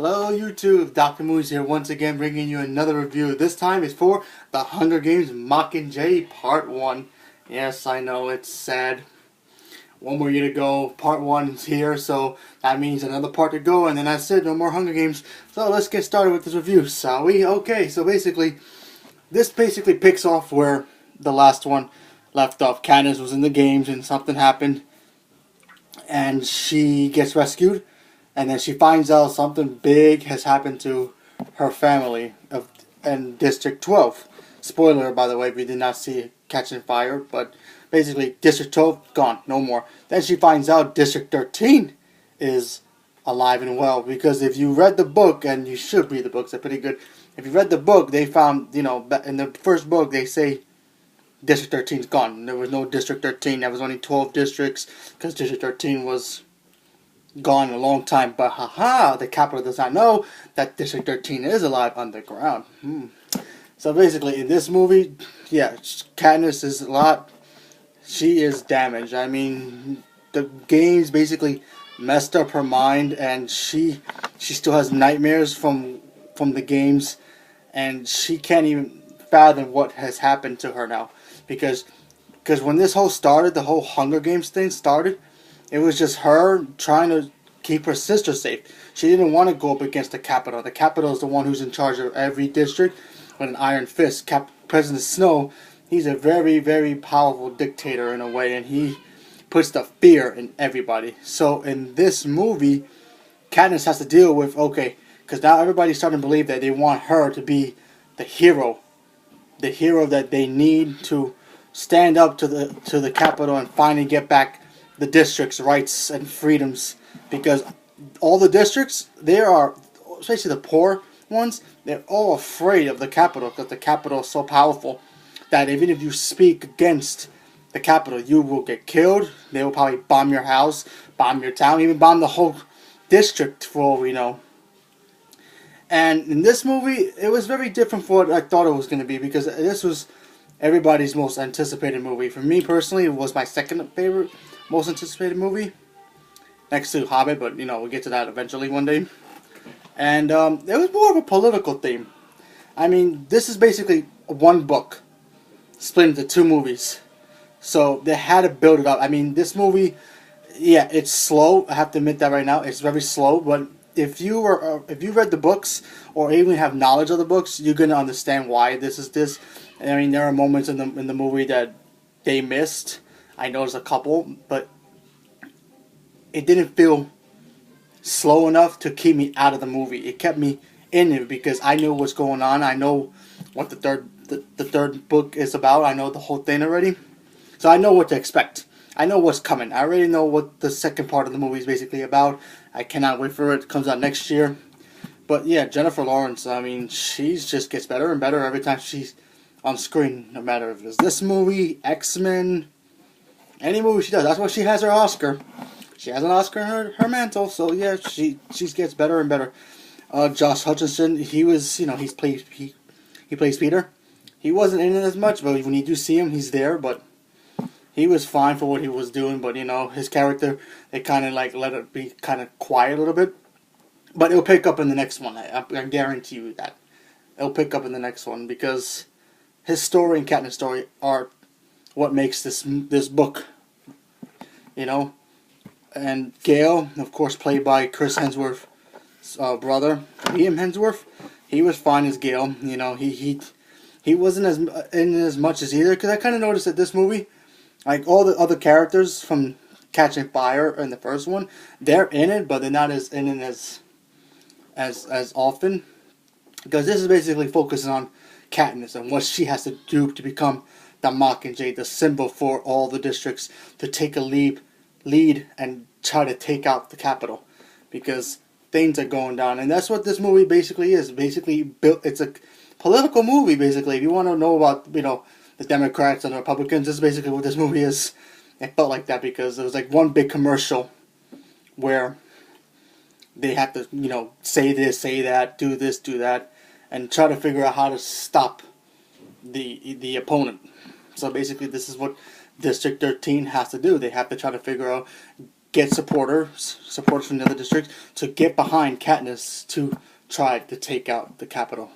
Hello YouTube, Dr. Moose here once again bringing you another review. This time is for The Hunger Games Mockingjay Part 1. Yes, I know, it's sad. One more year to go, Part 1 is here, so that means another part to go, and then that's it, no more Hunger Games. So let's get started with this review, shall we? Okay, so this basically picks off where the last one left off. Katniss was in the games and something happened, and she gets rescued. And then she finds out something big has happened to her family in District 12. Spoiler, by the way, if you did not see it catching fire. But basically, District 12, gone, no more. Then she finds out District 13 is alive and well. Because if you read the book, and you should read the books, they're pretty good. If you read the book, they found, in the first book, they say District 13 is gone. There was no District 13. There was only 12 districts. Because District 13 was gone a long time, but the capital does not know that District 13 is alive underground. So basically, in this movie, yeah, Katniss is she is damaged. I mean, the games basically messed up her mind, and she still has nightmares from the games, and she can't even fathom what has happened to her now, because when this whole started, the whole Hunger Games thing started, it was just her trying to keep her sister safe. She didn't want to go up against the Capitol. The Capitol is the one who's in charge of every district with an iron fist. President Snow, he's a very, very powerful dictator in a way, and he puts the fear in everybody. So in this movie, Katniss has to deal with, because now everybody's starting to believe that they want her to be the hero that they need to stand up to the Capitol and finally get back the district's rights and freedoms, because all the districts, they are, especially the poor ones, they're all afraid of the Capitol, because the Capitol is so powerful that even if you speak against the Capitol, you will get killed. They will probably bomb your house, bomb your town, even bomb the whole district, for all we know. And in this movie, it was very different from what I thought it was going to be, because this was everybody's most anticipated movie. For me personally, it was my second favorite most anticipated movie, next to Hobbit, but we'll get to that eventually one day. And it was more of a political theme. I mean, this is basically one book split into two movies, so they had to build it up. I mean, this movie, yeah, it's slow. I have to admit that right now, it's very slow. But if you read the books or even have knowledge of the books, you're gonna understand why this is this. And I mean, there are moments in the movie that they missed. I noticed a couple, but it didn't feel slow enough to keep me out of the movie. It kept me in it because I knew what's going on. I know what the third book is about. I know the whole thing already, so I know what to expect. I know what's coming. I already know what the second part of the movie is basically about. I cannot wait for it. It comes out next year. But yeah, Jennifer Lawrence, I mean, she just gets better and better every time she's on screen, no matter if it's this movie, X-Men, any movie she does. That's why she has her Oscar. She has an Oscar in her mantle, so yeah, she gets better and better. Josh Hutcherson, he was, he plays Peter. He wasn't in it as much, but when you do see him, he's there. But he was fine for what he was doing. But his character, they kind of like let it be kind of quiet a little bit. But it'll pick up in the next one. I guarantee you that it'll pick up in the next one, because his story and Katniss' story are what makes this book, And Gale, of course, played by Chris Hemsworth's brother, Liam Hemsworth. He was fine as Gale. He wasn't as much as either, because I kind of noticed that this movie, like all the other characters from Catching Fire in the first one, they're in it, but they're not as in it as often, because this is basically focusing on Katniss and what she has to do to become the Mockingjay, the symbol for all the districts, to take a lead and try to take out the Capitol, because things are going down. And that's what this movie basically is. It's a political movie, basically. If you want to know about, the Democrats and the Republicans, this is basically what this movie is. It felt like that because it was like one big commercial where they have to, say this, say that, do this, do that, and try to figure out how to stop the opponent. So basically, this is what District 13 has to do. They have to try to figure out, get supporters from the other districts to get behind Katniss to try to take out the Capitol.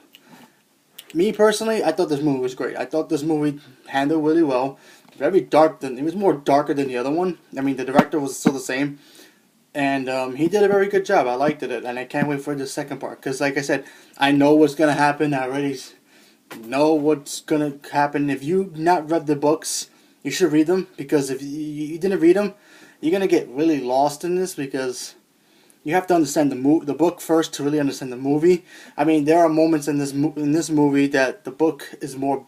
Me personally, I thought this movie was great. I thought this movie handled really well. Very dark. It was more darker than the other one. I mean, the director was still the same. And he did a very good job. I liked it. And I can't wait for the second part. Because, like I said, I know what's going to happen. I already know what's going to happen. If you've not read the books, you should read them. Because if you didn't read them, you're going to get really lost in this. Because you have to understand the book first to really understand the movie. I mean, there are moments in this movie that the book is more,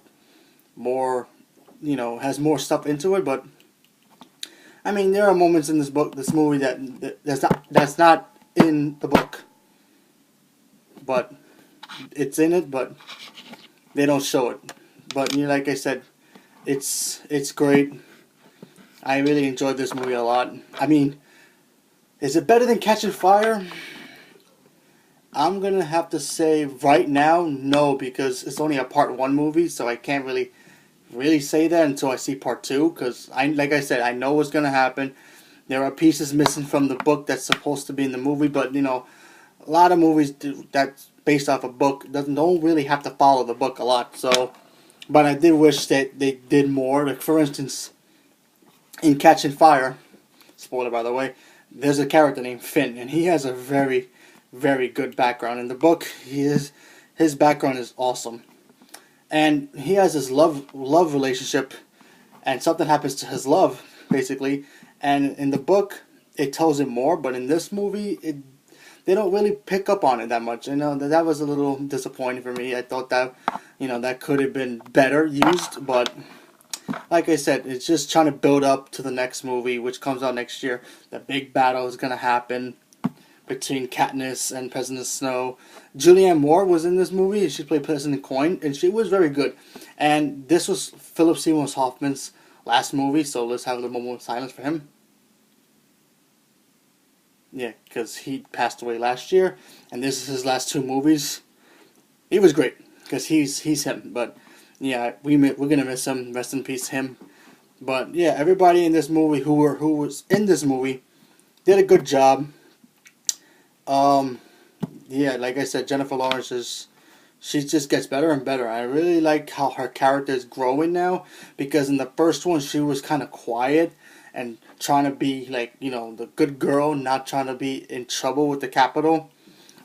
has more stuff into it. But I mean, there are moments in this movie that's not in the book, but it's in it, but they don't show it. But like I said, it's great. I really enjoyed this movie a lot. I mean, is it better than Catching Fire? I'm gonna have to say right now, no, because it's only a part 1 movie, so I can't really say that until I see part 2, because like I said, I know what's gonna happen. There are pieces missing from the book that's supposed to be in the movie, but a lot of movies that's based off a book don't really have to follow the book a lot. So, but I did wish that they did more. Like, for instance, in Catching Fire, spoiler by the way, there's a character named Finn, and he has a very, very good background. In the book, his background is awesome. And he has this love relationship, and something happens to his love, basically. And in the book, it tells him more, but in this movie, they don't really pick up on it that much. That was a little disappointing for me. I thought that, that could have been better used, but like I said, it's just trying to build up to the next movie, which comes out next year. The big battle is going to happen between Katniss and President Snow. Julianne Moore was in this movie. She played President Coin, and she was very good. And this was Philip Seymour Hoffman's last movie, so let's have a little moment of silence for him. Yeah, because he passed away last year, and this is his last 2 movies. He was great, because he's him. But yeah, we're gonna miss him. Rest in peace, him. But yeah, everybody in this movie who was in this movie did a good job. Yeah, like I said, Jennifer Lawrence she just gets better and better. I really like how her character is growing now, because in the first one she was kind of quiet and trying to be like, the good girl, not trying to be in trouble with the Capitol.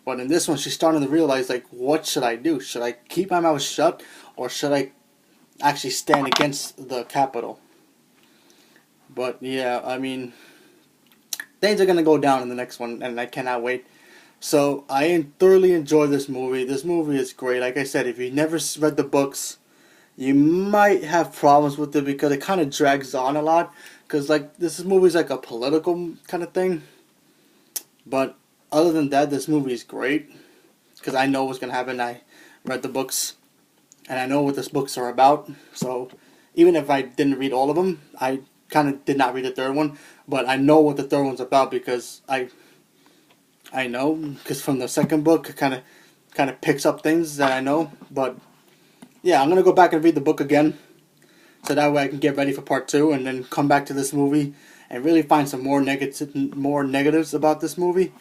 But in this one, she's starting to realize, like, what should I do? Should I keep my mouth shut, or should I actually stand against the Capitol? But yeah, I mean, things are going to go down in the next one, and I cannot wait. So, I thoroughly enjoyed this movie. This movie is great. Like I said, if you never read the books, you might have problems with it because it kind of drags on a lot. Because, like, this movie is like a political kind of thing. But other than that, this movie is great. Because I know what's going to happen. I read the books, and I know what these books are about. So, even if I didn't read all of them, I kind of did not read the third one. But I know what the third one's about because I know, because from the second book, it kind of picks up things that I know. But yeah, I'm gonna go back and read the book again, so that way I can get ready for part 2, and then come back to this movie and really find some more negatives about this movie.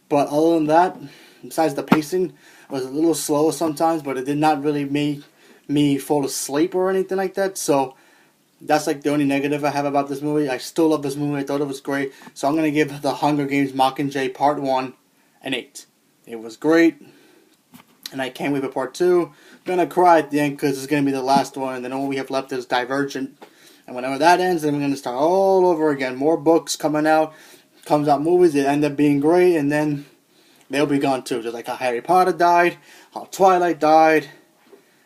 But other than that, besides the pacing, it was a little slow sometimes, but it did not really make me fall asleep or anything like that. So that's like the only negative I have about this movie. I still love this movie. I thought it was great. So I'm gonna give The Hunger Games Mockingjay Part 1 an 8. It was great, and I can't wait for part 2. I'm gonna cry at the end because it's gonna be the last one, and then all we have left is Divergent. And whenever that ends, then we're gonna start all over again. More books coming out, movies that end up being great, and then they'll be gone too. Just like how Harry Potter died, how Twilight died,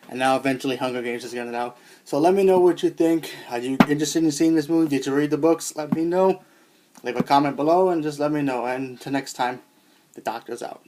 and now eventually Hunger Games is gonna out. So let me know what you think. Are you interested in seeing this movie? Did you read the books? Let me know. Leave a comment below and just let me know. And until next time, the doctor's out.